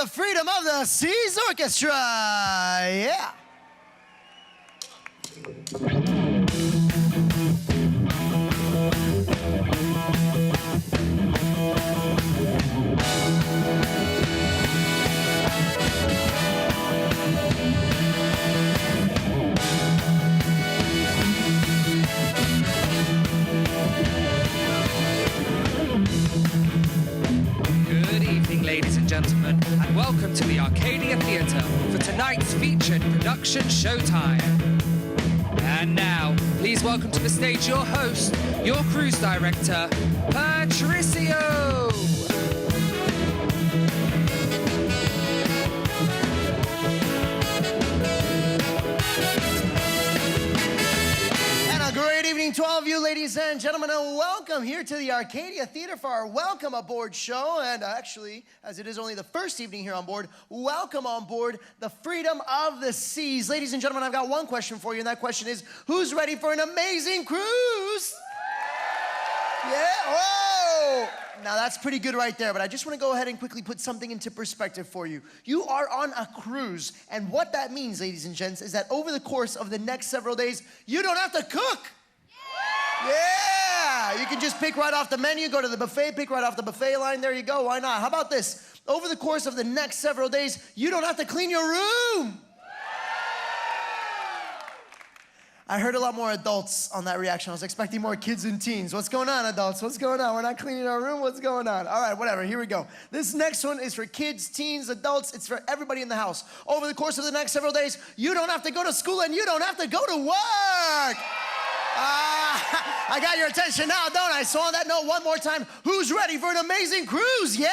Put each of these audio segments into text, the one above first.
the Freedom of the Seas Orchestra. Yeah. Ladies and gentlemen, and welcome to the Arcadia Theatre for tonight's featured production showtime. And now, please welcome to the stage your host, your cruise director, Patricio. Great evening to all of you, ladies and gentlemen, and welcome here to the Arcadia Theatre for our Welcome Aboard show. And actually, as it is only the first evening here on board, welcome on board the Freedom of the Seas. Ladies and gentlemen, I've got one question for you, and that question is, who's ready for an amazing cruise? Yeah, whoa! Now that's pretty good right there, but I just want to go ahead and quickly put something into perspective for you. You are on a cruise, and what that means, ladies and gents, is that over the course of the next several days, you don't have to cook. Yeah! You can just pick right off the menu, go to the buffet, pick right off the buffet line, there you go, why not? How about this? Over the course of the next several days, you don't have to clean your room. I heard a lot more adults on that reaction. I was expecting more kids and teens. What's going on, adults? What's going on? We're not cleaning our room? What's going on? All right, whatever. Here we go. This next one is for kids, teens, adults. It's for everybody in the house. Over the course of the next several days, you don't have to go to school and you don't have to go to work. I got your attention now, don't I? So on that note, one more time, who's ready for an amazing cruise? Yeah?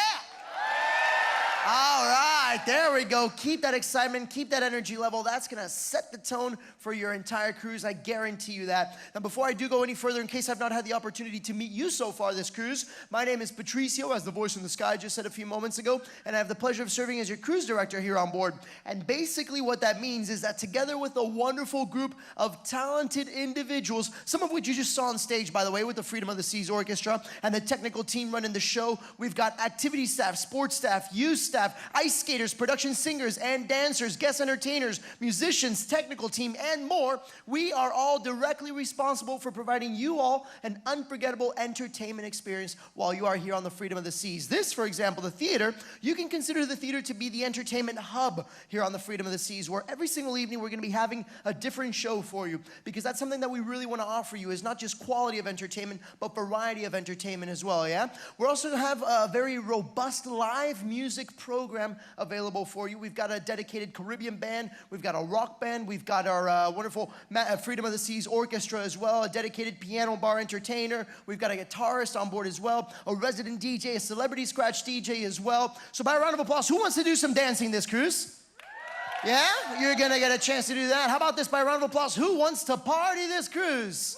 All right, there we go. Keep that excitement, keep that energy level. That's gonna set the tone for your entire cruise. I guarantee you that. Now, before I do go any further, in case I've not had the opportunity to meet you so far this cruise, my name is Patricio, as the voice in the sky just said a few moments ago, and I have the pleasure of serving as your cruise director here on board. And basically what that means is that together with a wonderful group of talented individuals, some of which you just saw on stage, by the way, with the Freedom of the Seas Orchestra and the technical team running the show, we've got activity staff, sports staff, youth staff, ice skaters, production singers and dancers, guest entertainers, musicians, technical team, and more. We are all directly responsible for providing you all an unforgettable entertainment experience while you are here on the Freedom of the Seas. This, for example, the theater, you can consider the theater to be the entertainment hub here on the Freedom of the Seas, where every single evening we're going to be having a different show for you, because that's something that we really want to offer you, is not just quality of entertainment, but variety of entertainment as well, yeah? We're also going to have a very robust live music program available for you. We've got a dedicated Caribbean band, we've got a rock band, we've got our wonderful Freedom of the Seas Orchestra as well, a dedicated piano bar entertainer, we've got a guitarist on board as well, a resident DJ, a celebrity scratch DJ as well. So by a round of applause, who wants to do some dancing this cruise? Yeah? You're gonna get a chance to do that. How about this, by a round of applause, who wants to party this cruise?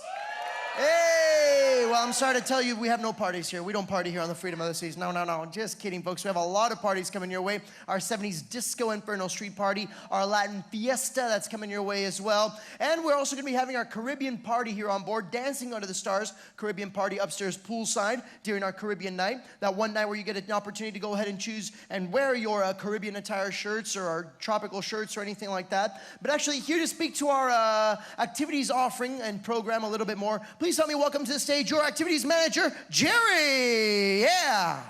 Hey, well, I'm sorry to tell you, we have no parties here. We don't party here on the Freedom of the Seas. No, no, no, just kidding, folks. We have a lot of parties coming your way. Our 70s Disco Inferno Street Party, our Latin Fiesta, that's coming your way as well. And we're also gonna be having our Caribbean party here on board, Dancing Under the Stars, Caribbean party upstairs poolside during our Caribbean night. That one night where you get an opportunity to go ahead and choose and wear your Caribbean attire shirts or our tropical shirts or anything like that. But actually, here to speak to our activities offering and program a little bit more, please help me welcome to the stage your activities manager, Jerry. Yeah.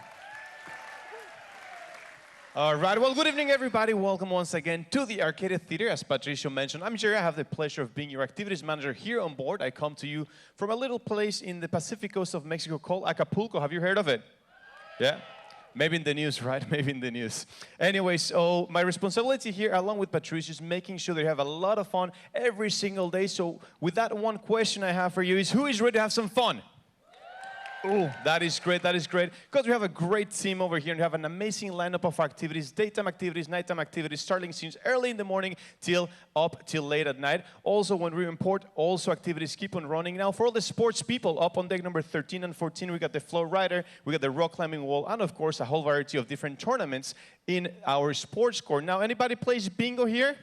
All right, well, good evening, everybody. Welcome once again to the Arcadia Theatre. As Patricio mentioned, I'm Jerry. I have the pleasure of being your activities manager here on board. I come to you from a little place in the Pacific coast of Mexico called Acapulco. Have you heard of it? Yeah? Maybe in the news, right? Maybe in the news. Anyway, so my responsibility here, along with Patricio, is making sure they have a lot of fun every single day. So with that, one question I have for you is, who is ready to have some fun? Oh, that is great, because we have a great team over here and we have an amazing lineup of activities, daytime activities, nighttime activities, starting since early in the morning till late at night. Also, when we import, also activities keep on running. Now, for all the sports people, up on deck number 13 and 14, we got the flow rider, we got the rock climbing wall, and of course, a whole variety of different tournaments in our sports court. Now, anybody plays bingo here?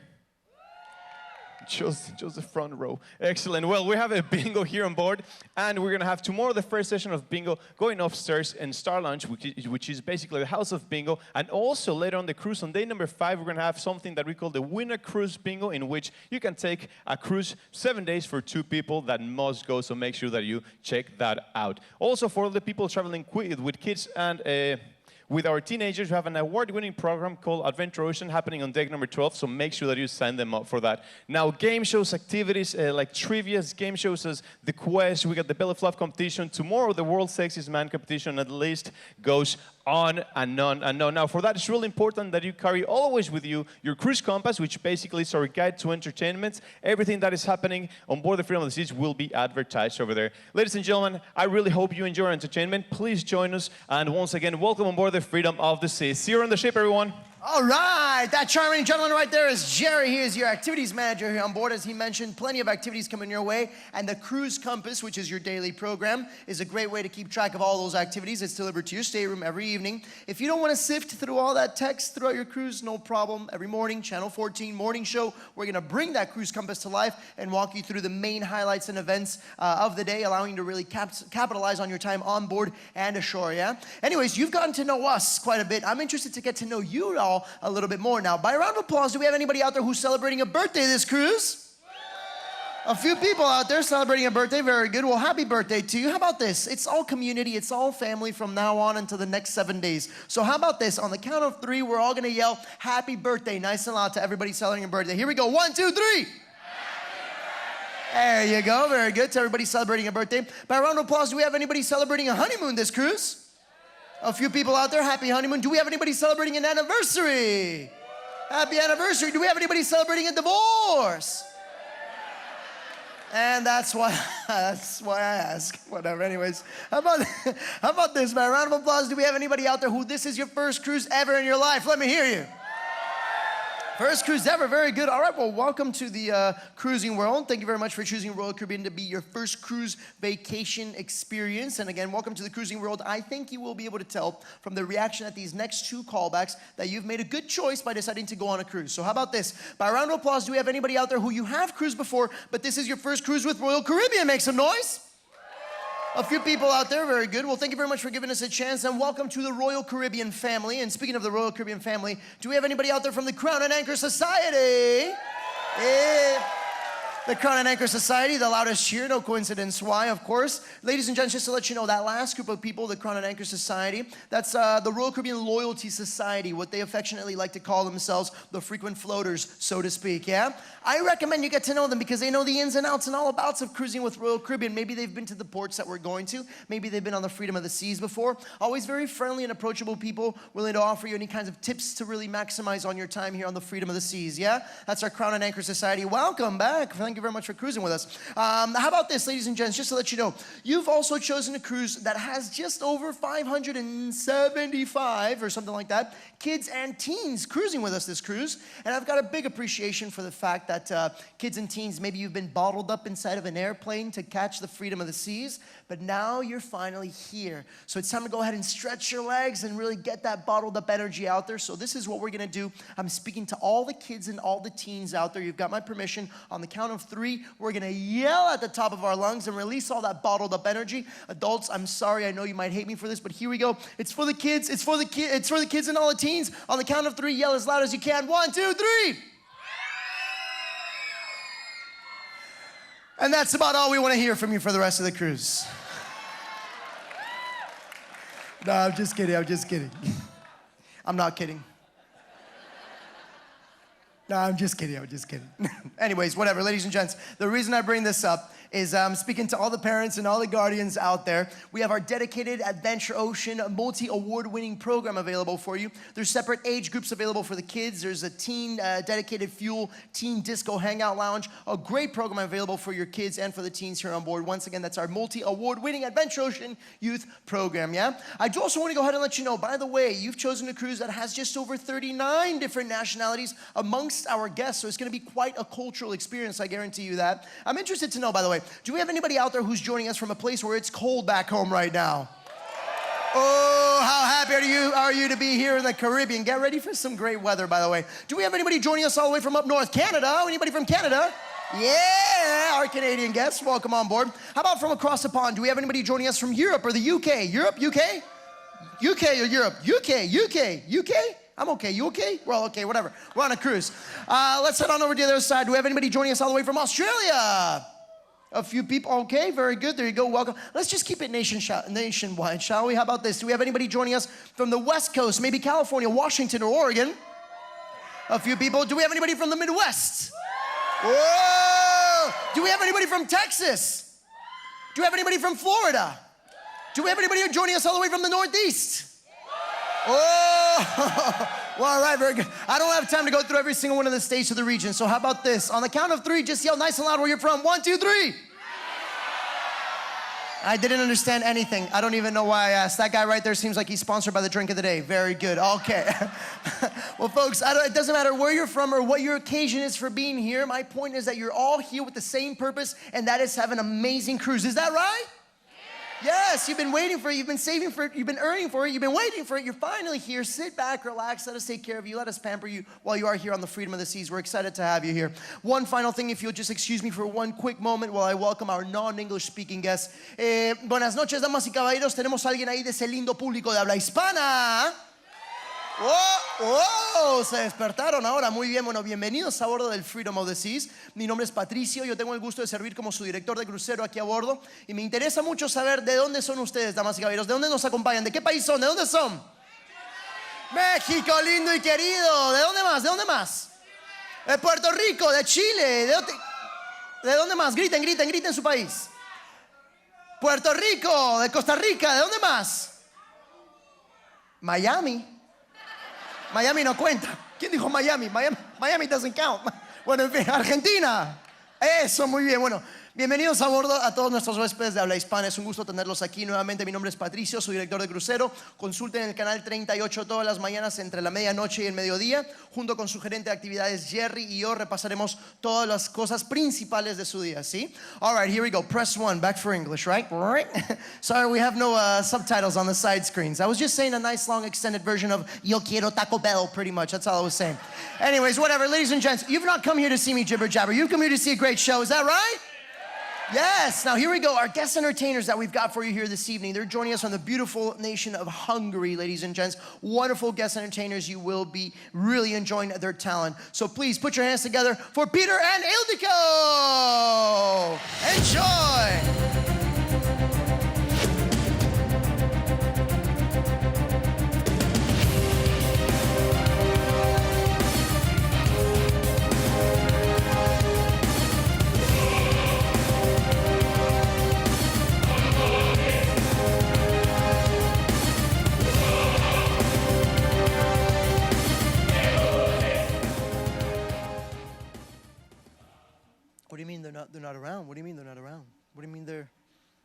Just the front row. Excellent. Well, we have a bingo here on board, and we're going to have tomorrow the first session of bingo going upstairs in Star Lounge, which is basically the house of bingo. And also later on the cruise, on day number 5, we're going to have something that we call the Winner Cruise Bingo, in which you can take a cruise 7 days for 2 people that must go, so make sure that you check that out. Also, for the people traveling with kids and with our teenagers, we have an award-winning program called Adventure Ocean happening on deck number 12, so make sure that you sign them up for that. Now, game shows, activities like trivia's, game shows as the quest, we got the Belly Fluff competition. Tomorrow, the World's Sexiest Man competition, and the list goes on and on and on. Now, for that, it's really important that you carry always with you your cruise compass, which basically is our guide to entertainment. Everything that is happening on board the Freedom of the Seas will be advertised over there. Ladies and gentlemen, I really hope you enjoy our entertainment. Please join us, and once again, welcome on board the Freedom of the Seas. See you on the ship, everyone. All right, that charming gentleman right there is Jerry. He is your activities manager here on board. As he mentioned, plenty of activities coming your way. And the Cruise Compass, which is your daily program, is a great way to keep track of all those activities. It's delivered to your stateroom every evening. If you don't want to sift through all that text throughout your cruise, no problem. Every morning, Channel 14 morning show, we're going to bring that Cruise Compass to life and walk you through the main highlights and events of the day, allowing you to really capitalize on your time on board and ashore, yeah? Anyways, you've gotten to know us quite a bit. I'm interested to get to know you all a little bit more now. By a round of applause, do we have anybody out there who's celebrating a birthday this cruise? A few people out there celebrating a birthday. Very good. Well, happy birthday to you. How about this? It's all community. It's all family from now on until the next 7 days. So how about this? On the count of 3, we're all going to yell happy birthday nice and loud to everybody celebrating a birthday. Here we go. 1, 2, 3. There you go. Very good. To everybody celebrating a birthday. By a round of applause, do we have anybody celebrating a honeymoon this cruise? A few people out there, happy honeymoon. Do we have anybody celebrating an anniversary? Happy anniversary. Do we have anybody celebrating a divorce? And that's why I ask. Whatever, anyways. How about this, man? A round of applause. Do we have anybody out there who this is your first cruise ever in your life? Let me hear you. First cruise ever, very good. All right, well, welcome to the cruising world. Thank you very much for choosing Royal Caribbean to be your first cruise vacation experience. And again, welcome to the cruising world. I think you will be able to tell from the reaction at these next 2 callbacks that you've made a good choice by deciding to go on a cruise. So how about this? By a round of applause, do we have anybody out there who you have cruised before, but this is your first cruise with Royal Caribbean? Make some noise. A few people out there, very good. Well, thank you very much for giving us a chance, and welcome to the Royal Caribbean family. And speaking of the Royal Caribbean family, do we have anybody out there from the Crown and Anchor Society? Yeah. The Crown and Anchor Society, the loudest cheer, no coincidence why, of course. Ladies and gents, just to let you know, that last group of people, the Crown and Anchor Society, that's the Royal Caribbean Loyalty Society, what they affectionately like to call themselves, the frequent floaters, so to speak, yeah? I recommend you get to know them because they know the ins and outs and all abouts of cruising with Royal Caribbean. Maybe they've been to the ports that we're going to. Maybe they've been on the Freedom of the Seas before. Always very friendly and approachable people, willing to offer you any kinds of tips to really maximize on your time here on the Freedom of the Seas, yeah? That's our Crown and Anchor Society. Welcome back. Thank you very much for cruising with us. How about this, ladies and gents, just to let you know, you've also chosen a cruise that has just over 575 or something like that, kids and teens cruising with us this cruise. And I've got a big appreciation for the fact that kids and teens, maybe you've been bottled up inside of an airplane to catch the Freedom of the Seas, but now you're finally here. So it's time to go ahead and stretch your legs and really get that bottled up energy out there. So this is what we're gonna do. I'm speaking to all the kids and all the teens out there. You've got my permission. On the count of 3, we're gonna yell at the top of our lungs and release all that bottled up energy. Adults, I'm sorry, I know you might hate me for this, but here we go. It's for the kids, it's for the kids and all the teens. On the count of 3, yell as loud as you can. 1, 2, 3. And that's about all we want to hear from you for the rest of the cruise. No, I'm just kidding, I'm just kidding. I'm not kidding. No, I'm just kidding, I'm just kidding. Anyways, whatever, ladies and gents, the reason I bring this up is I'm speaking to all the parents and all the guardians out there. We have our dedicated Adventure Ocean multi-award-winning program available for you. There's separate age groups available for the kids. There's a teen dedicated fuel, teen disco hangout lounge. A great program available for your kids and for the teens here on board. Once again, that's our multi-award-winning Adventure Ocean youth program, yeah? I do also want to go ahead and let you know, by the way, you've chosen a cruise that has just over 39 different nationalities amongst our guests, so it's going to be quite a cultural experience, I guarantee you that. I'm interested to know, by the way, do we have anybody out there who's joining us from a place where it's cold back home right now? Oh, how happy are you to be here in the Caribbean? Get ready for some great weather, by the way. Do we have anybody joining us all the way from up north? Canada? Anybody from Canada? Yeah, our Canadian guests, welcome on board. How about from across the pond? Do we have anybody joining us from Europe or the UK? Europe, UK? UK or Europe? UK? I'm okay, you okay? Well, okay, whatever. We're on a cruise. Let's head on over to the other side. Do we have anybody joining us all the way from Australia? A few people, okay, very good. There you go, welcome. Let's just keep it nationwide, shall we? How about this? Do we have anybody joining us from the West Coast, maybe California, Washington, or Oregon? A few people. Do we have anybody from the Midwest? Whoa! Do we have anybody from Texas? Do we have anybody from Florida? Do we have anybody joining us all the way from the Northeast? Oh! Well, all right, very good. I don't have time to go through every single one of the states of the region, so how about this? On the count of 3, just yell nice and loud where you're from. 1, 2, 3. I didn't understand anything. I don't even know why I asked. That guy right there seems like he's sponsored by the drink of the day. Very good. Okay. Well, folks, it doesn't matter where you're from or what your occasion is for being here. My point is that you're all here with the same purpose, and that is to have an amazing cruise. Is that right? Yes, you've been waiting for it, you've been saving for it, you've been earning for it, you've been waiting for it, you're finally here. Sit back, relax, let us take care of you, let us pamper you while you are here on the Freedom of the Seas. We're excited to have you here. One final thing, if you'll just excuse me for one quick moment while I welcome our non-English speaking guests. Buenas noches, damas y caballeros. Tenemos a alguien ahí de ese lindo público de habla hispana. ¡Oh! Se despertaron ahora. Muy bien, bueno, bienvenidos a bordo del Freedom of the Seas. Mi nombre es Patricio, yo tengo el gusto de servir como su director de crucero aquí a bordo. Y me interesa mucho saber de dónde son ustedes, damas y caballeros. ¿De dónde nos acompañan? ¿De qué país son? ¿De dónde son? México, lindo y querido. ¿De dónde más? ¿De dónde más? De Puerto Rico, de Chile. ¿De dónde más? Griten, griten, griten su país. Puerto Rico, de Costa Rica. ¿De dónde más? Miami. Miami no cuenta. ¿Quién dijo Miami? Miami doesn't count. Bueno, en fin, Argentina. Eso, muy bien. Bueno, bienvenidos a bordo a todos nuestros huéspedes de habla hispana. Es un gusto tenerlos aquí nuevamente. Mi nombre es Patricio, soy director de crucero. Consulten el canal 38 todas las mañanas entre la medianoche y el mediodía. Junto con su gerente de actividades, Jerry, y yo repasaremos todas las cosas principales de su día, ¿sí? All right, here we go. Press 1, back for English, right? Sorry, we have no subtitles on the side screens. I was just saying a nice long extended version of Yo quiero Taco Bell, pretty much. That's all I was saying. Anyways, whatever. Ladies and gents, you've not come here to see me jibber jabber. You've come here to see a great show. Is that right? Yes, now here we go. Our guest entertainers that we've got for you here this evening. They're joining us from the beautiful nation of Hungary, ladies and gents. Wonderful guest entertainers. You will be really enjoying their talent. So please put your hands together for Peter and Ildiko. Enjoy. What do you mean they're not around? What do you mean they're not around? What do you mean they're,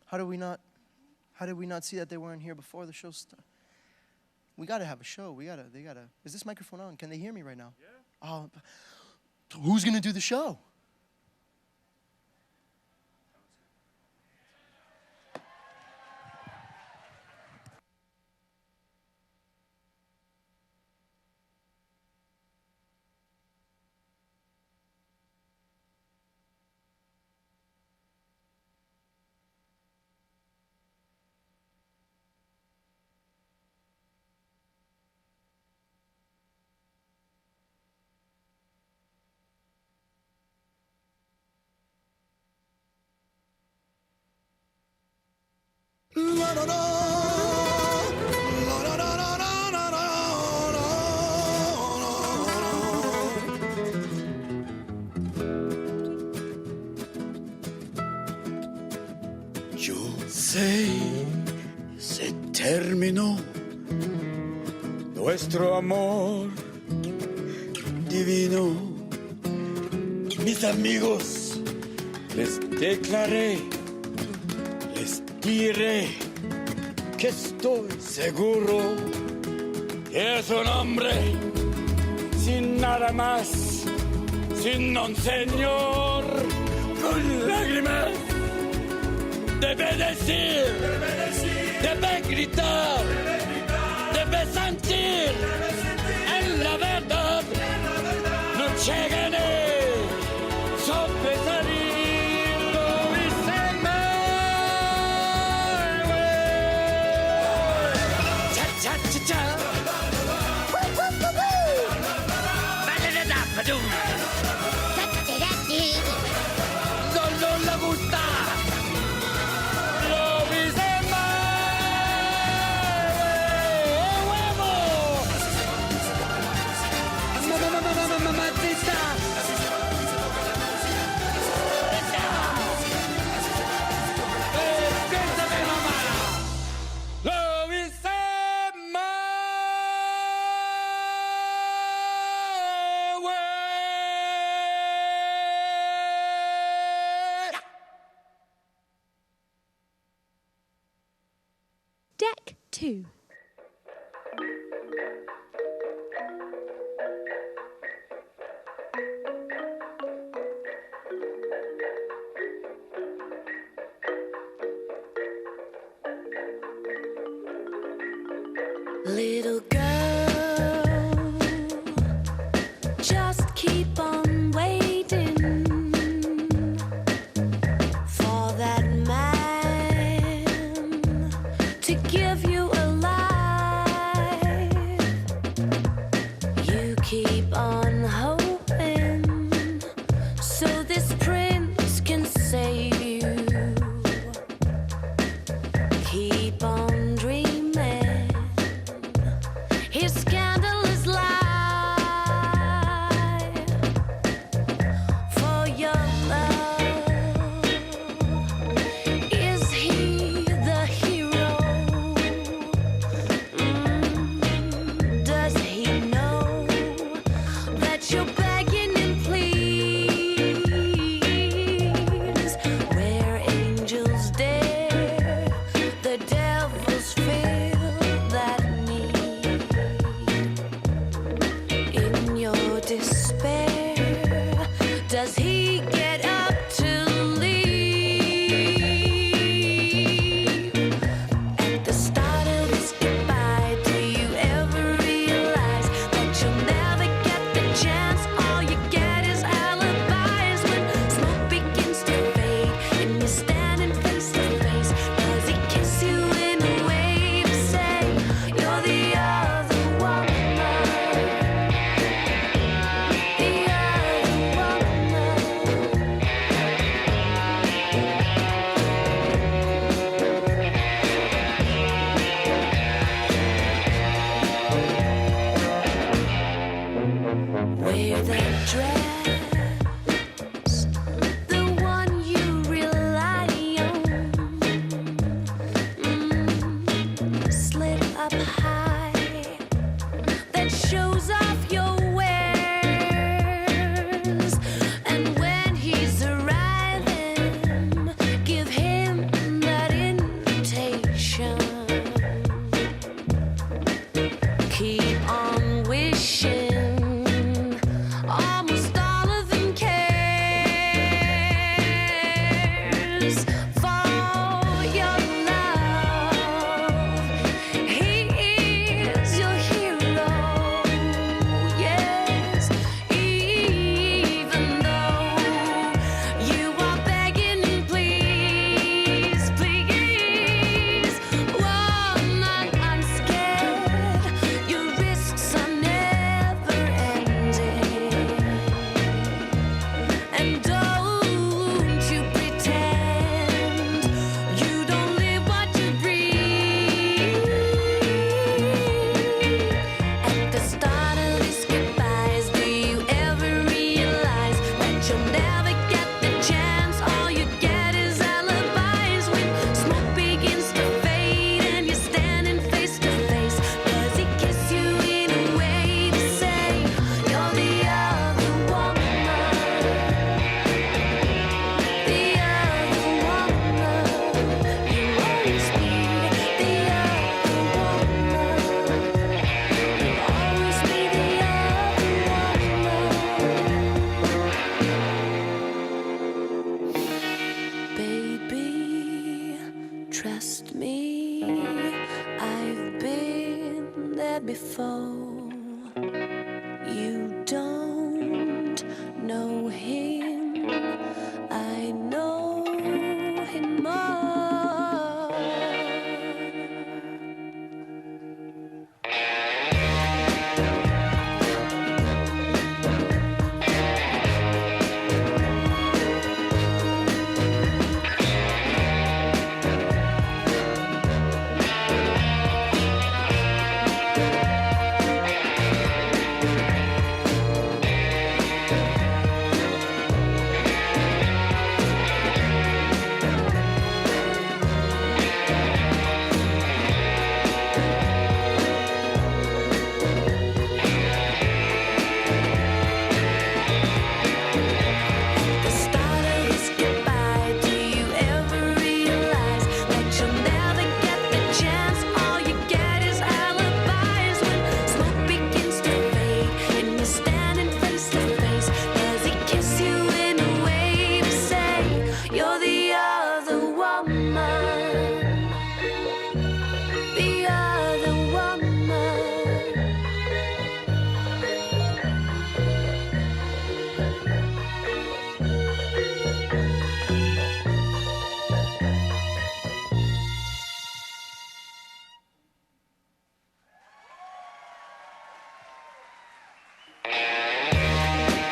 how did we not see that they weren't here before the show started? We gotta have a show. They gotta, is this microphone on? Can they hear me right now? Yeah. Oh, who's gonna do the show? Yo sé, se terminó nuestro amor divino. Mis amigos, les declaré, les diré que estoy seguro que es un hombre sin nada más, sin un señor con lágrimas. Debe decir, debe gritar, debe sentir, en la verdad, no llegaré, sopesaré. Cha-cha. Ba-da-da-da-ba-doom. No le gusta. Lo dice huevo. Mamacita. Piénsame, mamá. Lo dice Deck 2. Little girl, just keep on waiting for that man to give you a life. You keep on hoping so this prince can save you. Keep on dreaming his scandalous life for your love. Is he the hero? Does he know that you're begging him, please? Where angels dare, the devils feel that need. In your despair, does he get up to leave? At the start of his goodbye, do you ever realize that you'll never get the chance? All you get is alibis when smoke begins to fade and you're standing face to face. Does he kiss you in a way to say you're the other woman? The other woman. Wear that dress, the one you rely on, slit up high, that shows off your wares. And when he's arriving, give him that invitation. Keep on wishing, almost all of them cares for your love. He is your hero, yes, even though you are begging him, please, please. Whoa, not unscared, your risks are never ending. And don't you pretend you don't live what you breathe. At the start of these goodbyes, do you ever realize that you'll never get the chance? All you get is alibis when smoke begins to fade and you're standing face to face. Does he kiss you in a way to say you're the other woman? The other woman. You always be the other woman. You always be the other woman. Baby, trust me, I've been there before. You don't know him, I know him more.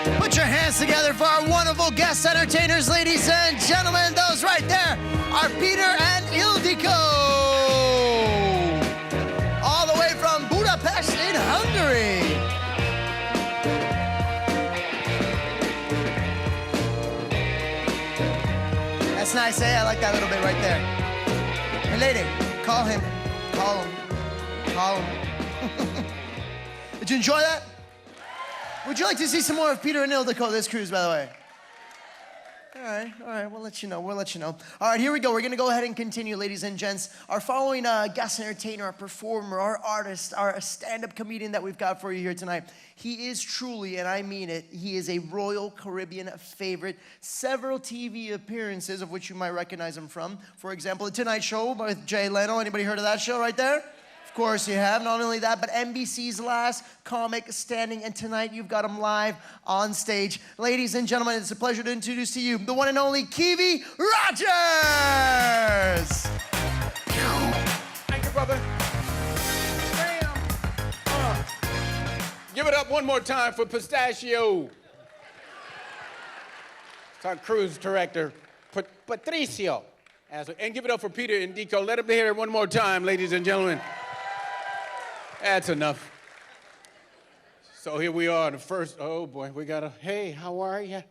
Put your hands together for our wonderful guest entertainers, ladies and gentlemen. Those right there are Peter and Ildiko, all the way from Budapest in Hungary. That's nice, eh? I like that little bit right there. Hey, lady, call him. Call him. Call him. Did you enjoy that? Would you like to see some more of Peter and Ildiko this cruise, by the way? All right, we'll let you know. All right, here we go. We're gonna go ahead and continue, ladies and gents. Our following guest entertainer, our performer, our artist, our stand-up comedian that we've got for you here tonight. He is truly, and I mean it, he is a Royal Caribbean favorite. Several TV appearances of which you might recognize him from. For example, The Tonight Show with Jay Leno. Anybody heard of that show right there? Of course you have. Not only that, but NBC's Last Comic Standing, and tonight you've got him live on stage. Ladies and gentlemen, it's a pleasure to introduce to you the one and only Kiwi Rogers! Thank you, brother. Bam. Give it up one more time for Pistachio. It's our cruise director, Patricio. And give it up for Peter and Ildiko. Let them hear it one more time, ladies and gentlemen. That's enough. So here we are, the first, oh boy, we got a, hey, how are you?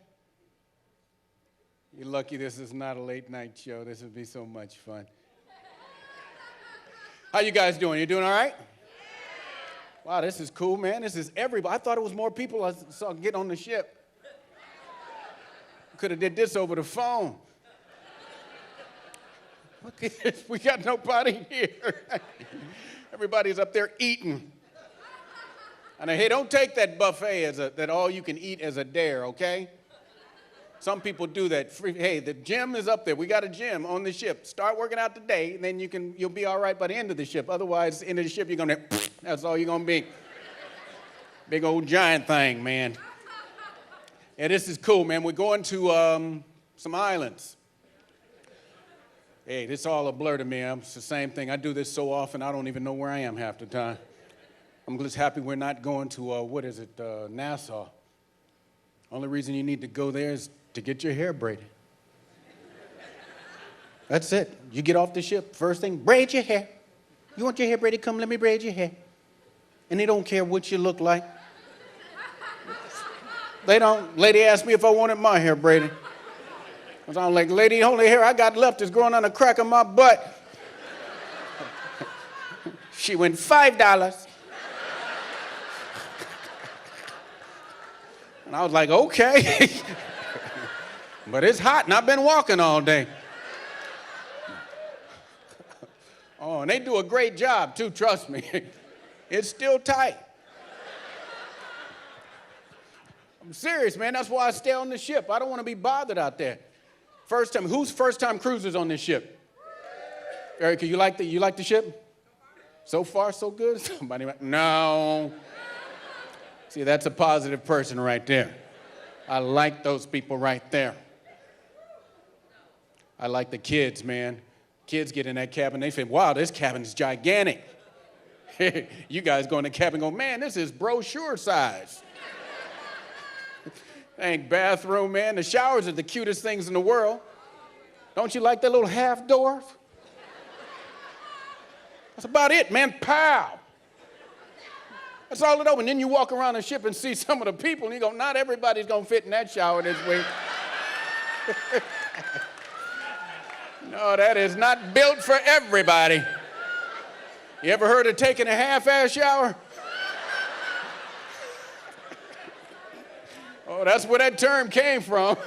You're lucky this is not a late night show. This would be so much fun. How you guys doing? You doing all right? Wow, this is cool, man. This is everybody. I thought it was more people I saw get on the ship. Could have did this over the phone. Look at this, we got nobody here. Everybody's up there eating. And hey, don't take that buffet that all you can eat as a dare, okay? Some people do that. Hey, the gym is up there. We got a gym on the ship. Start working out today, and then you'll be all right by the end of the ship. Otherwise, end of the ship, you're gonna, that's all you're gonna be. Big old giant thing, man. Yeah, this is cool, man. We're going to some islands. Hey, this all a blur to me. It's the same thing. I do this so often, I don't even know where I am half the time. I'm just happy we're not going to, Nassau. Only reason you need to go there is to get your hair braided. That's it. You get off the ship, first thing, braid your hair. You want your hair braided? Come, let me braid your hair. And they don't care what you look like. They don't. Lady asked me if I wanted my hair braided. I'm like, lady, the only hair I got left is growing on the crack of my butt. She went $5. And I was like, okay. But it's hot and I've been walking all day. Oh, and they do a great job too, trust me. It's still tight. I'm serious, man. That's why I stay on the ship. I don't want to be bothered out there. First time, who's first-time cruisers on this ship? Erica, you like the ship? So far, so good? Somebody, no. See, that's a positive person right there. I like those people right there. I like the kids, man. Kids get in that cabin, they say, wow, this cabin's gigantic. You guys go in the cabin and go, man, this is brochure size. Dang bathroom, man. The showers are the cutest things in the world. Don't you like that little half door? That's about it, man. Pow! That's all it opens. And then you walk around the ship and see some of the people, and you go, not everybody's going to fit in that shower this week. No, that is not built for everybody. You ever heard of taking a half-ass shower? Oh, that's where that term came from.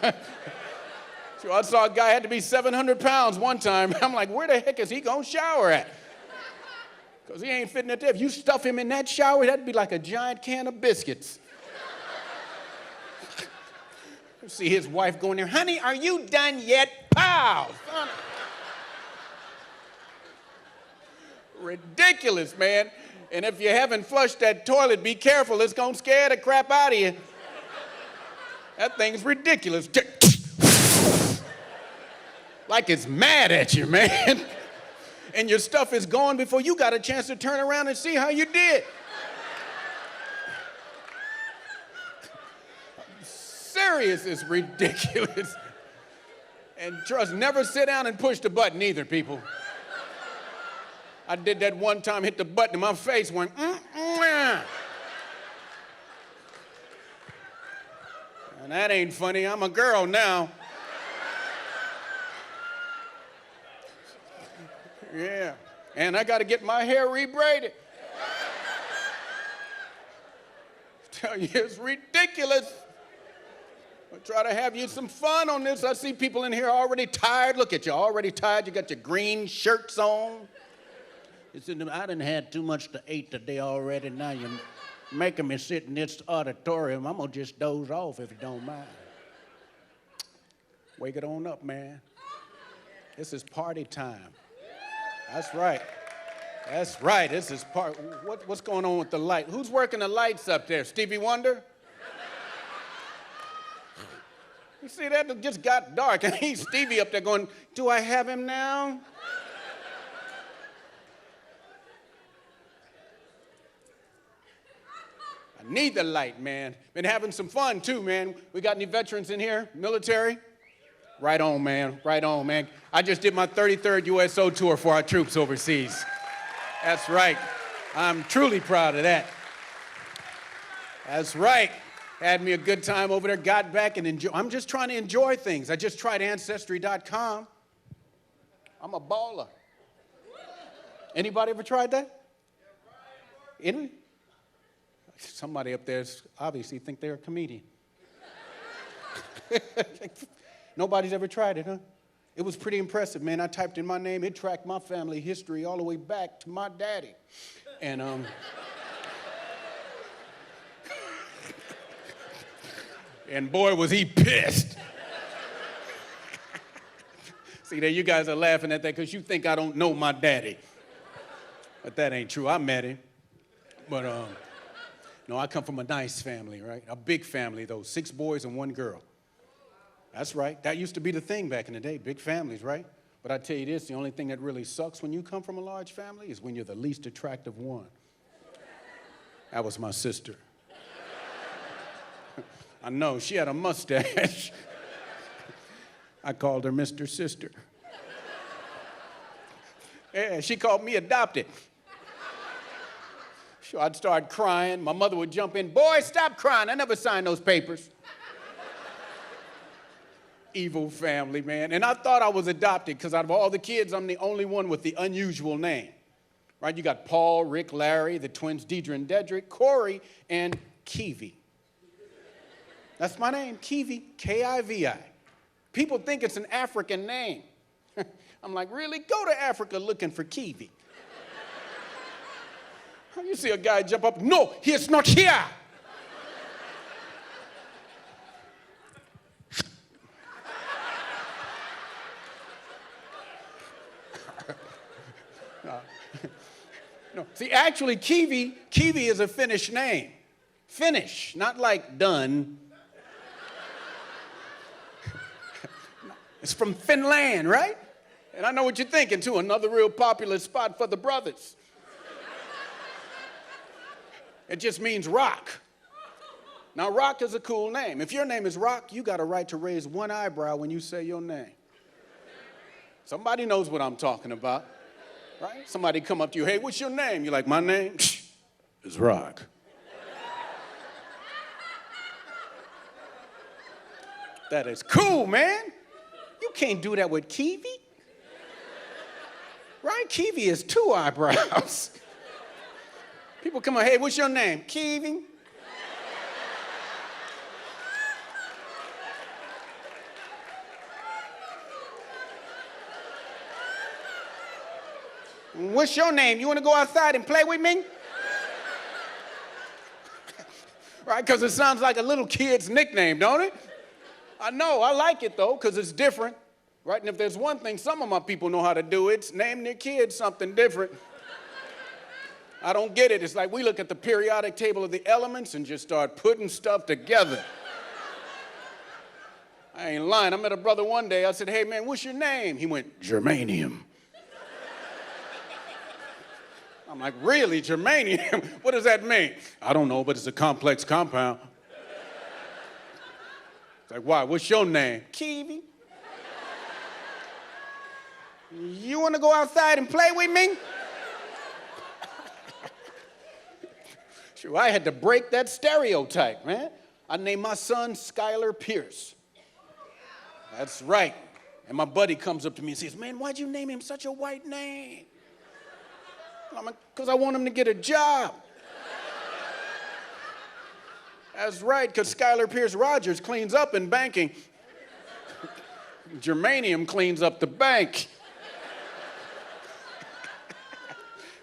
So I saw a guy had to be 700 pounds one time. I'm like, where the heck is he going to shower at? Because he ain't fitting it there. If you stuff him in that shower, that'd be like a giant can of biscuits. You see his wife going there, honey, are you done yet? Pow! Son. Ridiculous, man. And if you haven't flushed that toilet, be careful. It's going to scare the crap out of you. That thing's ridiculous. Like it's mad at you, man. And your stuff is gone before you got a chance to turn around and see how you did. serious. It's ridiculous. And trust, never sit down and push the button either, people. I did that one time, hit the button, and my face went, And that ain't funny. I'm a girl now. Yeah. And I got to get my hair rebraided. Tell you, it's ridiculous. I'll try to have you some fun on this. I see people in here already tired. Look at you, already tired. You got your green shirts on. I done had too much to eat today already. Now you're making me sit in this auditorium. I'm going to just doze off if you don't mind. Wake it on up, man. This is party time. That's right. That's right. This is what's going on with the light? Who's working the lights up there? Stevie Wonder? You see, that just got dark. And he's Stevie up there going, do I have him now? I need the light, man. Been having some fun, too, man. We got any veterans in here? Military? Right on, man. Right on, man. I just did my 33rd USO tour for our troops overseas. That's right. I'm truly proud of that. That's right. Had me a good time over there, got back and enjoy. I'm just trying to enjoy things. I just tried Ancestry.com. I'm a baller. Anybody ever tried that? Any? Somebody up there obviously think they're a comedian. Nobody's ever tried it, huh? It was pretty impressive, man. I typed in my name. It tracked my family history all the way back to my daddy. And, and boy, was he pissed. See, there you guys are laughing at that because you think I don't know my daddy. But that ain't true. I met him. But, no, I come from a nice family, right? A big family, though. 6 boys and 1 girl. That's right. That used to be the thing back in the day, big families, right? But I tell you this, the only thing that really sucks when you come from a large family is when you're the least attractive one. That was my sister. I know, she had a mustache. I called her Mr. Sister. Yeah, she called me adopted. So I'd start crying. My mother would jump in, boy, stop crying. I never signed those papers. Evil family, man. And I thought I was adopted because out of all the kids, I'm the only one with the unusual name. Right? You got Paul, Rick, Larry, the twins Deidre and Dedrick, Corey, and Kiwi. That's my name, Kiwi, K-I-V-I. People think it's an African name. I'm like, really? Go to Africa looking for Kiwi. You see a guy jump up, no, he is not here. No. See, actually, Kiwi is a Finnish name. Finnish, not like done. It's from Finland, right? And I know what you're thinking, too. Another real popular spot for the brothers. It just means rock. Now, Rock is a cool name. If your name is Rock, you got a right to raise one eyebrow when you say your name. Somebody knows what I'm talking about. Right? Somebody come up to you, hey, what's your name? You're like, my name is Rock. That is cool, man. You can't do that with Kiwi. Right? Kiwi is 2 eyebrows. People come on, hey, what's your name? Kiwi. What's your name? You want to go outside and play with me? Right, because it sounds like a little kid's nickname, don't it? I know, I like it though, because it's different. Right, and if there's one thing some of my people know how to do, it's name their kids something different. I don't get it. It's like we look at the periodic table of the elements and just start putting stuff together. I ain't lying. I met a brother one day. I said, hey, man, what's your name? He went, germanium. I'm like, really, germanium? What does that mean? I don't know, but it's a complex compound. It's like, why? What's your name? Kiwi. You want to go outside and play with me? Sure, I had to break that stereotype, man. I named my son Skylar Pierce. That's right. And my buddy comes up to me and says, man, why'd you name him such a white name? I'm like, because I want him to get a job. That's right, because Skylar Pierce Rogers cleans up in banking. Germanium cleans up the bank.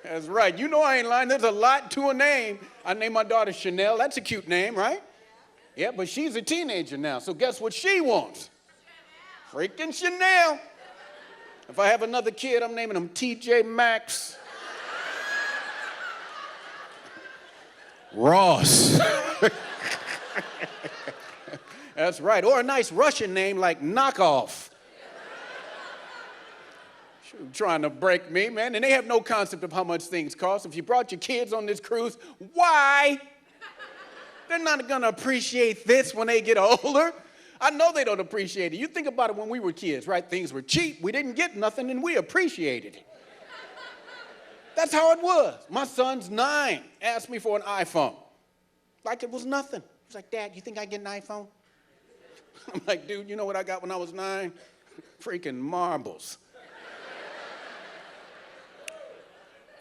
That's right. You know I ain't lying. There's a lot to a name. I named my daughter Chanel. That's a cute name, right? Yeah, but she's a teenager now, so guess what she wants? Freaking Chanel. If I have another kid, I'm naming him TJ Maxx. Ross. That's right. Or a nice Russian name like Knockoff. Trying to break me, man. And they have no concept of how much things cost. If you brought your kids on this cruise, why? They're not going to appreciate this when they get older. I know they don't appreciate it. You think about it when we were kids, right? Things were cheap. We didn't get nothing, and we appreciated it. That's how it was. My son's 9, asked me for an iPhone. Like it was nothing. He was like, Dad, you think I get an iPhone? I'm like, dude, you know what I got when I was 9? Freaking marbles.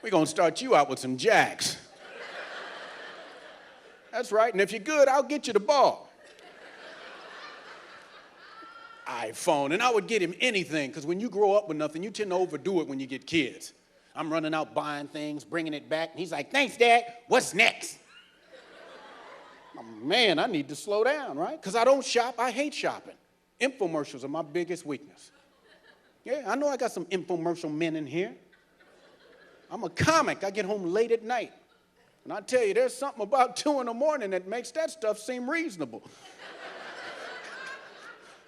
We're going to start you out with some jacks. That's right, and if you're good, I'll get you the ball. iPhone, and I would get him anything, because when you grow up with nothing, you tend to overdo it when you get kids. I'm running out buying things, bringing it back, and he's like, thanks, Dad, what's next? Man, I need to slow down, right? Because I don't shop, I hate shopping. Infomercials are my biggest weakness. Yeah, I know I got some infomercial men in here. I'm a comic. I get home late at night. And I tell you, there's something about 2 in the morning that makes that stuff seem reasonable.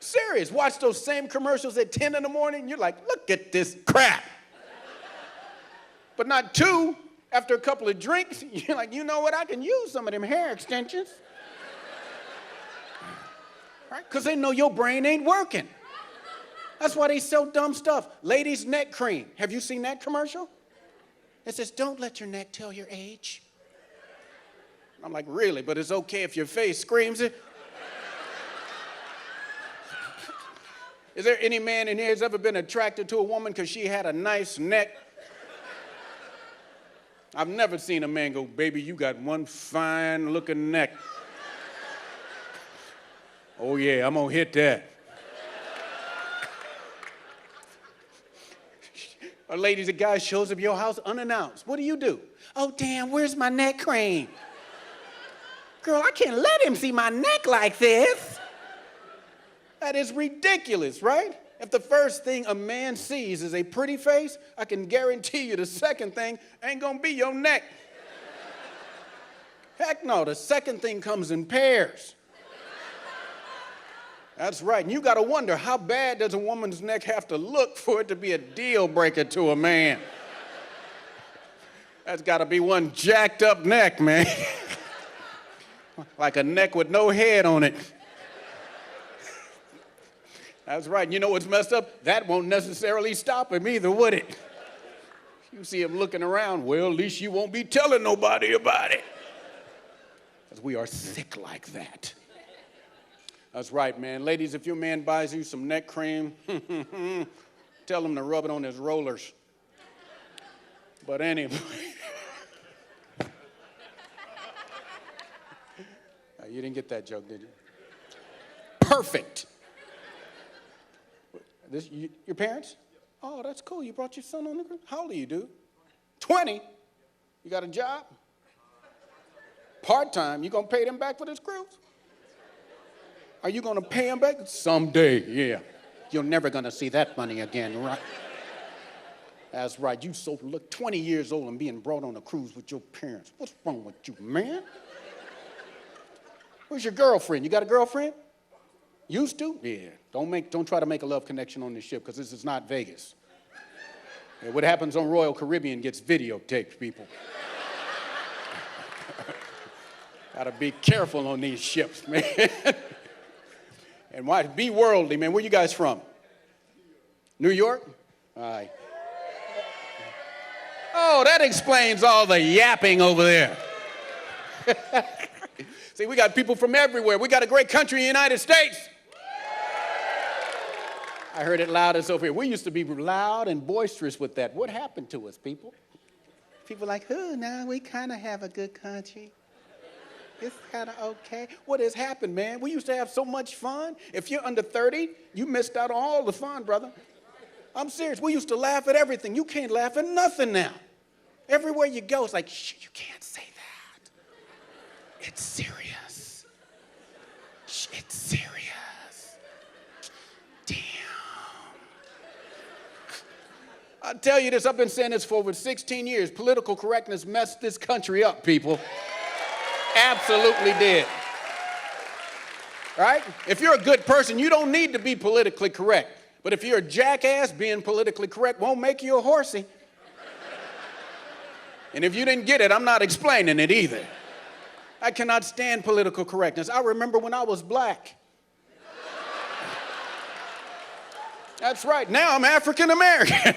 Serious. Watch those same commercials at 10 in the morning, and you're like, look at this crap. But not 2. After a couple of drinks, you're like, you know what? I can use some of them hair extensions. Right? Because they know your brain ain't working. That's why they sell dumb stuff. Ladies' neck cream. Have you seen that commercial? It says, don't let your neck tell your age. I'm like, really? But it's okay if your face screams it? Is there any man in here who's ever been attracted to a woman because she had a nice neck? I've never seen a man go, baby, you got one fine looking neck. Oh yeah, I'm gonna hit that. Or ladies, a guy shows up at your house unannounced. What do? Oh damn, where's my neck cream? Girl, I can't let him see my neck like this. That is ridiculous, right? If the first thing a man sees is a pretty face, I can guarantee you the second thing ain't gonna be your neck. Heck no, the second thing comes in pairs. That's right, and you gotta wonder, how bad does a woman's neck have to look for it to be a deal breaker to a man? That's gotta be one jacked up neck, man. Like a neck with no head on it. That's right. You know what's messed up? That won't necessarily stop him either, would it? You see him looking around, well, at least you won't be telling nobody about it. Because we are sick like that. That's right, man. Ladies, if your man buys you some neck cream, tell him to rub it on his rollers. But anyway. You didn't get that joke, did you? Perfect. This, your parents? Oh, that's cool. You brought your son on the cruise? How old are you, dude? 20. You got a job? Part-time. You gonna pay them back for this cruise? Are you gonna pay them back? Someday, yeah. You're never gonna see that money again, right? That's right. You so look 20 years old and being brought on a cruise with your parents. What's wrong with you, man? Where's your girlfriend? You got a girlfriend? Used to? Yeah. Don't try to make a love connection on this ship, because this is not Vegas. Yeah, what happens on Royal Caribbean gets videotaped, people. Gotta be careful on these ships, man. And why? Be worldly, man. Where you guys from? New York? All right. Oh, that explains all the yapping over there. See, we got people from everywhere. We got a great country in the United States. I heard it loudest over here. We used to be loud and boisterous with that. What happened to us, people? People like, oh, now we kind of have a good country. It's kind of okay. What has happened, man? We used to have so much fun. If you're under 30, you missed out on all the fun, brother. I'm serious. We used to laugh at everything. You can't laugh at nothing now. Everywhere you go, it's like, shh, you can't say that. It's serious. Shh, it's serious. Damn. I'll tell you this, I've been saying this for over 16 years. Political correctness messed this country up, people. Absolutely did. Right? If you're a good person, you don't need to be politically correct. But if you're a jackass, being politically correct won't make you a horsey. And if you didn't get it, I'm not explaining it either. I cannot stand political correctness. I remember when I was black. That's right. Now I'm African American.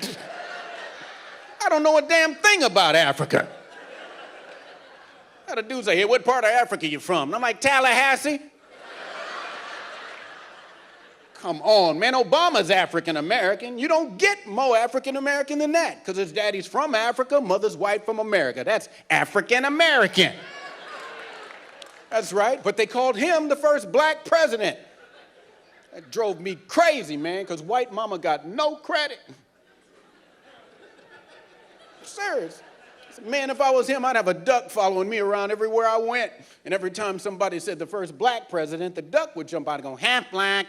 I don't know a damn thing about Africa. I had a dude say, hey, what part of Africa you from? And I'm like, Tallahassee. Come on, man, Obama's African-American. You don't get more African-American than that, because his daddy's from Africa, mother's white from America. That's African-American. That's right, but they called him the first black president. That drove me crazy, man, because white mama got no credit. I'm serious. I said, man, if I was him, I'd have a duck following me around everywhere I went. And every time somebody said the first black president, the duck would jump out and go, half black.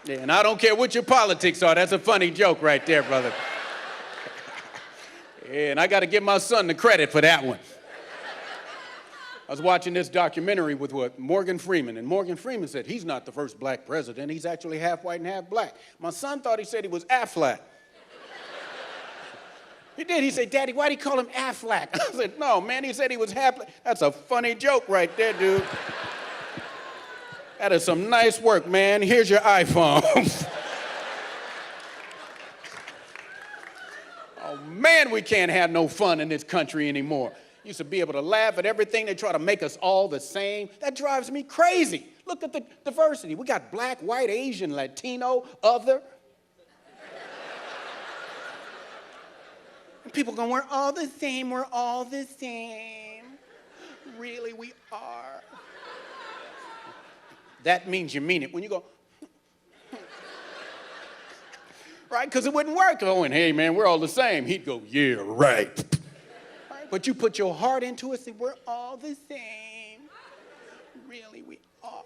Yeah, and I don't care what your politics are. That's a funny joke right there, brother. Yeah, and I got to give my son the credit for that one. I was watching this documentary with Morgan Freeman, and Morgan Freeman said he's not the first black president. He's actually half white and half black. My son thought he said he was Aflac. He did. He said, Daddy, why'd he call him Aflac? I said, no, man, he said he was half black. That's a funny joke right there, dude. That is some nice work, man. Here's your iPhone. Oh, man, we can't have no fun in this country anymore. Used to be able to laugh at everything. They try to make us all the same. That drives me crazy. Look at the diversity. We got black, white, Asian, Latino, other. And people going, we're all the same. We're all the same. Really, we are. That means you mean it. When you go, right? Because it wouldn't work going, hey, man, we're all the same. He'd go, yeah, right. Right? But you put your heart into it, say, we're all the same. Really, we are.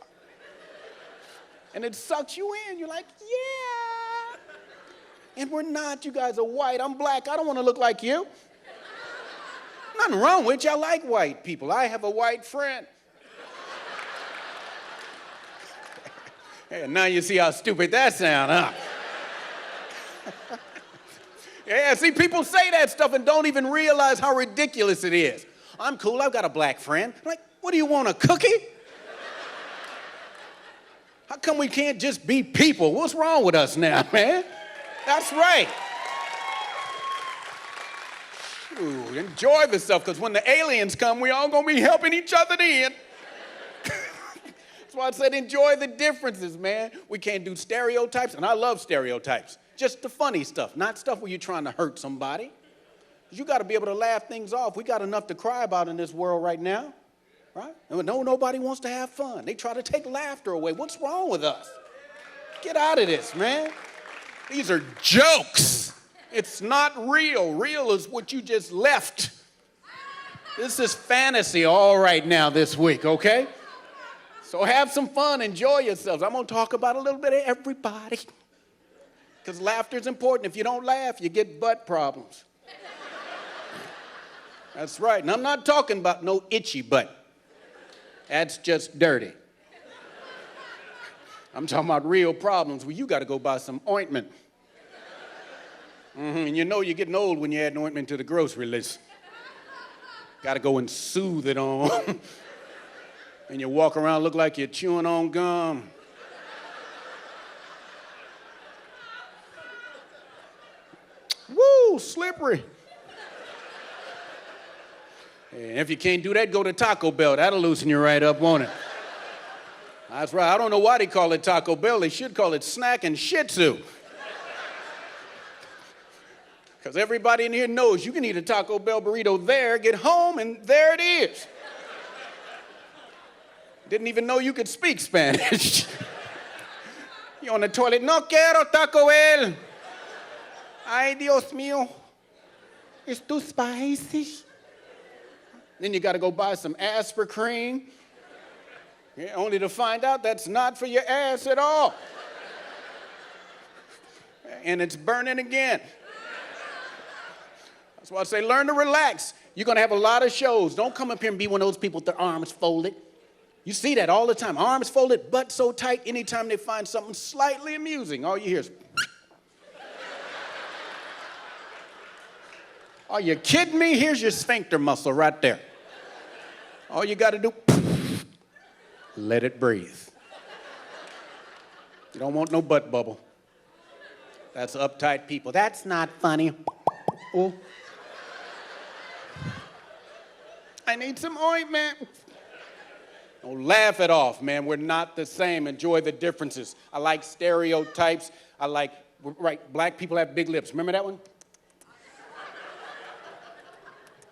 And it sucks you in. You're like, yeah. And we're not. You guys are white. I'm black. I don't want to look like you. Nothing wrong with you. I like white people. I have a white friend. And now you see how stupid that sounds, huh? Yeah, see, people say that stuff and don't even realize how ridiculous it is. I'm cool, I've got a black friend. I'm like, what do you want, a cookie? How come we can't just be people? What's wrong with us now, man? That's right. Ooh, enjoy this stuff, because when the aliens come, we all gonna be helping each other in. That's why I said enjoy the differences, man. We can't do stereotypes, and I love stereotypes. Just the funny stuff, not stuff where you're trying to hurt somebody. You got to be able to laugh things off. We got enough to cry about in this world right now, right? And nobody wants to have fun. They try to take laughter away. What's wrong with us? Get out of this, man. These are jokes. It's not real. Real is what you just left. This is fantasy all right now this week, okay? So have some fun, enjoy yourselves. I'm going to talk about a little bit of everybody. Because laughter is important. If you don't laugh, you get butt problems. That's right. And I'm not talking about no itchy butt. That's just dirty. I'm talking about real problems where you got to go buy some ointment. And you know you're getting old when you add an ointment to the grocery list. Got to go and soothe it on. And you walk around, look like you're chewing on gum. Woo, slippery. And if you can't do that, go to Taco Bell. That'll loosen you right up, won't it? That's right. I don't know why they call it Taco Bell. They should call it Snack and Shih Tzu. Because everybody in here knows you can eat a Taco Bell burrito there, get home, and there it is. Didn't even know you could speak Spanish. You're on the toilet, no quiero Taco Bell. Ay, Dios mío. It's too spicy. Then you got to go buy some Aspercreme. Yeah, only to find out that's not for your ass at all. And it's burning again. That's why I say learn to relax. You're going to have a lot of shows. Don't come up here and be one of those people with their arms folded. You see that all the time. Arms folded, butt so tight, anytime they find something slightly amusing, all you hear is... Are you kidding me? Here's your sphincter muscle right there. All you got to do, let it breathe. You don't want no butt bubble. That's uptight people. That's not funny. Oh. I need some ointment. Don't laugh it off, man. We're not the same. Enjoy the differences. I like stereotypes. Right, black people have big lips. Remember that one?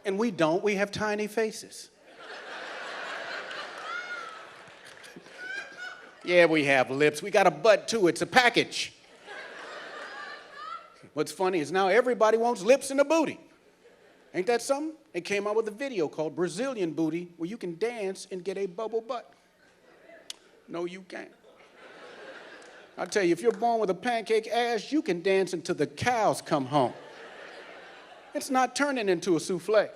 And we don't. We have tiny faces. Yeah, we have lips. We got a butt, too. It's a package. What's funny is now everybody wants lips and a booty. Ain't that something? They came out with a video called Brazilian Booty where you can dance and get a bubble butt. No, you can't. I'll tell you, if you're born with a pancake ass, you can dance until the cows come home. It's not turning into a souffle.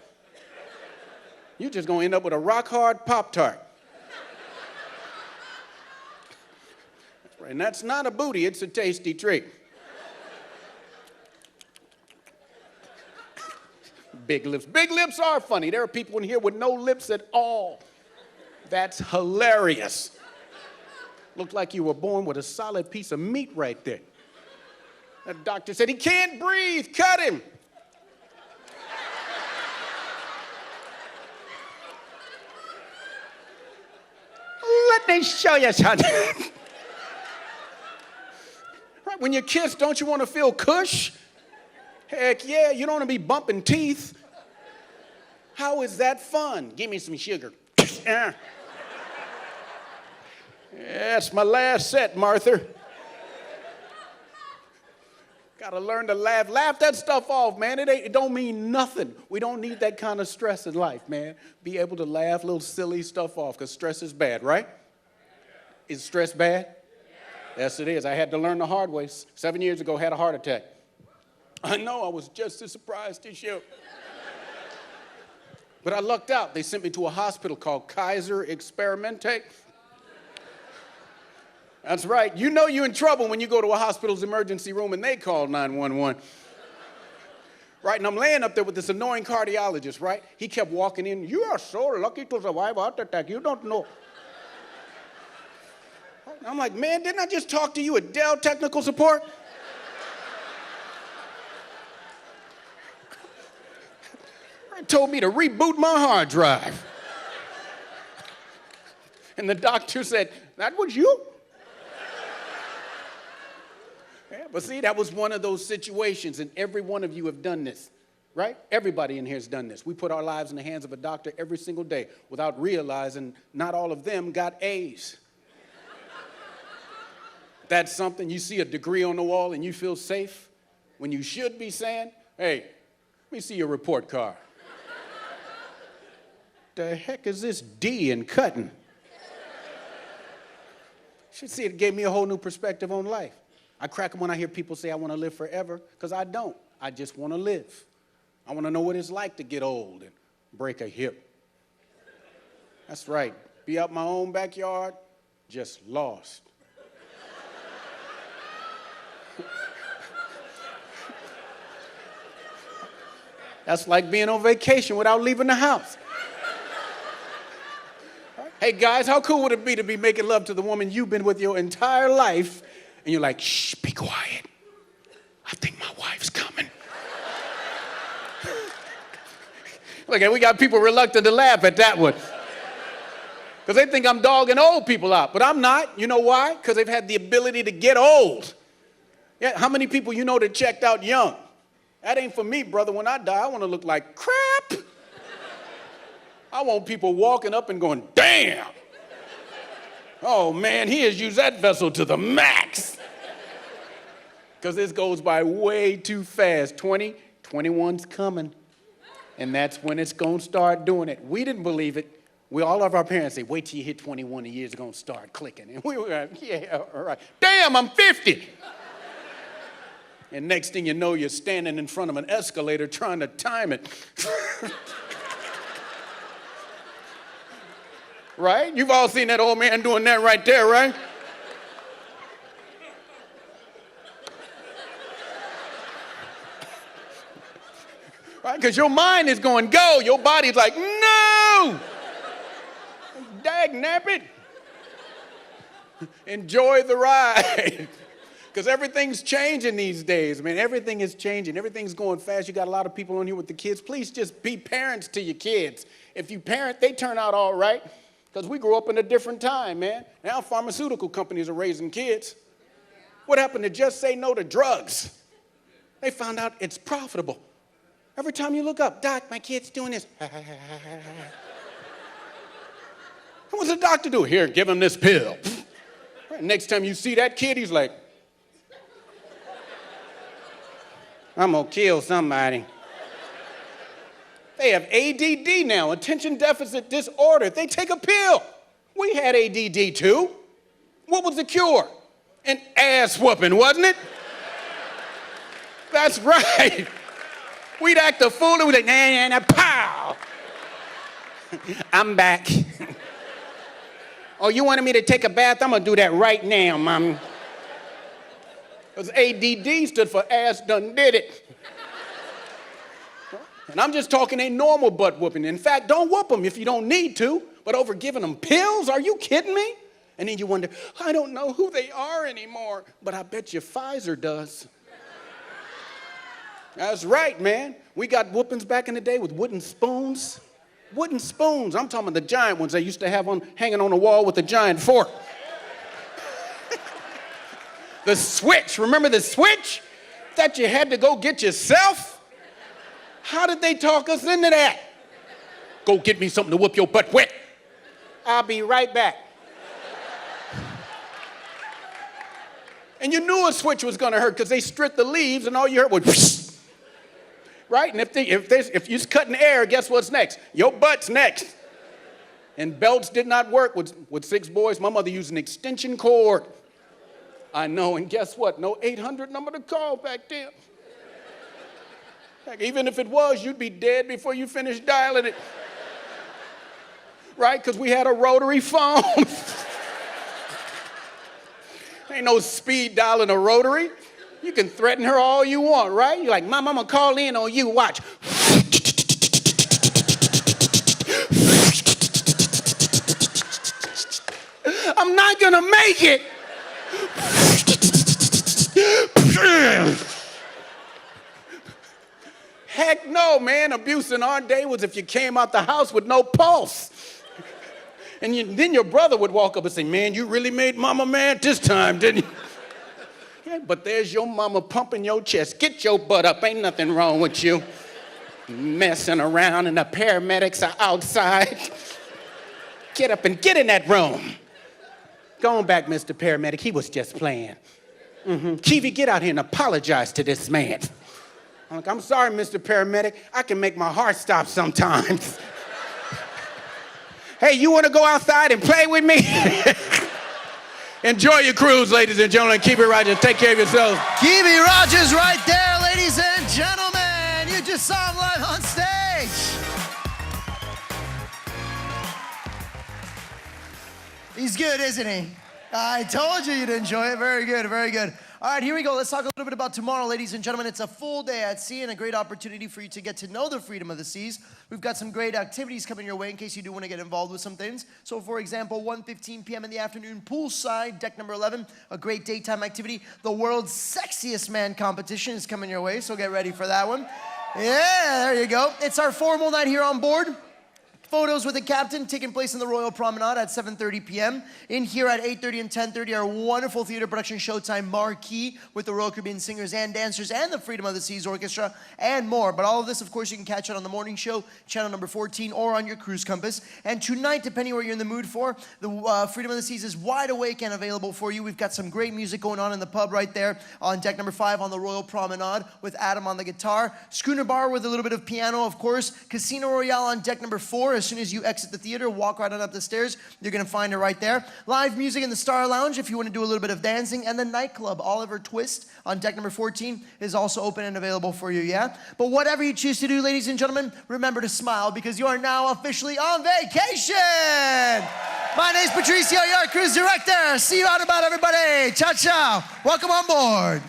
You're just going to end up with a rock-hard Pop-Tart. And that's not a booty, it's a tasty treat. Big lips. Big lips are funny. There are people in here with no lips at all. That's hilarious. Looked like you were born with a solid piece of meat right there. The doctor said, he can't breathe, cut him. Let me show you something. Right, when you kiss, don't you want to feel cush? Heck yeah, you don't want to be bumping teeth. How is that fun? Give me some sugar. That's my last set, Martha. Gotta learn to laugh. Laugh that stuff off, man. It don't mean nothing. We don't need that kind of stress in life, man. Be able to laugh little silly stuff off, because stress is bad, right? Is stress bad? Yes, it is. I had to learn the hard way. 7 years ago, had a heart attack. I know, I was just as surprised as you. But I lucked out. They sent me to a hospital called Kaiser Experimente. That's right. You know you're in trouble when you go to a hospital's emergency room and they call 911. Right, and I'm laying up there with this annoying cardiologist, right? He kept walking in. You are so lucky to survive a heart attack. You don't know. And I'm like, man, didn't I just talk to you at Dell Technical Support? Told me to reboot my hard drive. And the doctor said, that was you? Yeah, but see, that was one of those situations, and every one of you have done this, right? Everybody in here has done this. We put our lives in the hands of a doctor every single day without realizing not all of them got A's. That's something. You see a degree on the wall and you feel safe when you should be saying, hey, let me see your report card. The heck is this D in cutting? Should see, it gave me a whole new perspective on life. I crack them when I hear people say I want to live forever, because I don't. I just want to live. I want to know what it's like to get old and break a hip. That's right. Be out my own backyard, just lost. That's like being on vacation without leaving the house. Hey guys, how cool would it be to be making love to the woman you've been with your entire life, and you're like, shh, be quiet. I think my wife's coming. Look, we got people reluctant to laugh at that one. Because they think I'm dogging old people out, but I'm not. You know why? Because they've had the ability to get old. Yeah, how many people you know that checked out young? That ain't for me, brother. When I die, I want to look like crap. I want people walking up and going, damn. Oh, man, he has used that vessel to the max. Because this goes by way too fast. 21's coming. And that's when it's going to start doing it. We didn't believe it. All of our parents say, wait till you hit 21, the years are going to start clicking. And we were like, yeah, all right. Damn, I'm 50. And next thing you know, you're standing in front of an escalator trying to time it. Right? You've all seen that old man doing that right there, right? Right? Because your mind is going, go. Your body's like, no. Dag nabbit. Enjoy the ride. Because everything's changing these days, man. Everything is changing. Everything's going fast. You got a lot of people on here with the kids. Please just be parents to your kids. If you parent, they turn out all right. Because we grew up in a different time, man. Now pharmaceutical companies are raising kids. What happened to just say no to drugs? They found out it's profitable. Every time you look up, doc, my kid's doing this. What's the doctor do? Here, give him this pill. Next time you see that kid, he's like, I'm gonna kill somebody. They have ADD now, attention deficit disorder. They take a pill. We had ADD too. What was the cure? An ass whooping, wasn't it? That's right. We'd act a fool and we'd like, nah, pow. I'm back. Oh, you wanted me to take a bath? I'm gonna do that right now, Mom. Because ADD stood for ass done did it. And I'm just talking a normal butt whooping. In fact, don't whoop them if you don't need to. But over giving them pills? Are you kidding me? And then you wonder, I don't know who they are anymore. But I bet you Pfizer does. That's right, man. We got whoopings back in the day with wooden spoons. Wooden spoons. I'm talking about the giant ones they used to have hanging on the wall with a giant fork. The switch. Remember the switch that you had to go get yourself? How did they talk us into that? Go get me something to whoop your butt with. I'll be right back. And you knew a switch was going to hurt because they stripped the leaves and all you heard was whoosh. Right? And if you're cutting air, guess what's next? Your butt's next. And belts did not work with 6 boys. My mother used an extension cord. I know, and guess what? No 800 number to call back then. Heck, even if it was, you'd be dead before you finished dialing it. Right? Because we had a rotary phone. Ain't no speed dialing a rotary. You can threaten her all you want, right? You're like, Mom, I'm going to call in on you. Watch. I'm not going to make it. Heck no, man. Abuse in our day was if you came out the house with no pulse. And then your brother would walk up and say, man, you really made mama mad this time, didn't you? Yeah, but there's your mama pumping your chest. Get your butt up. Ain't nothing wrong with you. Messing around and the paramedics are outside. Get up and get in that room. Go on back, Mr. Paramedic. He was just playing. Kiwi, get out here and apologize to this man. I'm like, I'm sorry, Mr. Paramedic. I can make my heart stop sometimes. Hey, you want to go outside and play with me? Enjoy your cruise, ladies and gentlemen. Keep it Rogers. Take care of yourselves. Kiwi Rogers right there, ladies and gentlemen. You just saw him live on stage. He's good, isn't he? I told you you'd enjoy it. Very good, very good. All right, here we go. Let's talk a little bit about tomorrow, ladies and gentlemen. It's a full day at sea and a great opportunity for you to get to know the freedom of the seas. We've got some great activities coming your way in case you do want to get involved with some things. So, for example, 1:15 p.m. in the afternoon, poolside, deck number 11, a great daytime activity. The world's sexiest man competition is coming your way, so get ready for that one. Yeah, there you go. It's our formal night here on board. Photos with the captain taking place in the Royal Promenade at 7:30 p.m. In here at 8:30 and 10:30, our wonderful theater production Showtime marquee with the Royal Caribbean Singers and Dancers and the Freedom of the Seas Orchestra and more. But all of this, of course, you can catch it on the morning show, channel number 14, or on your cruise compass. And tonight, depending what you're in the mood for, the Freedom of the Seas is wide awake and available for you. We've got some great music going on in the pub right there on deck number 5 on the Royal Promenade with Adam on the guitar. Schooner Bar with a little bit of piano, of course. Casino Royale on deck number 4. As soon as you exit the theater, walk right on up the stairs. You're going to find it right there. Live music in the Star Lounge if you want to do a little bit of dancing. And the nightclub, Oliver Twist, on deck number 14, is also open and available for you, yeah? But whatever you choose to do, ladies and gentlemen, remember to smile because you are now officially on vacation. My name's Patricio, your cruise director. See you out about, everybody. Ciao, ciao. Welcome on board.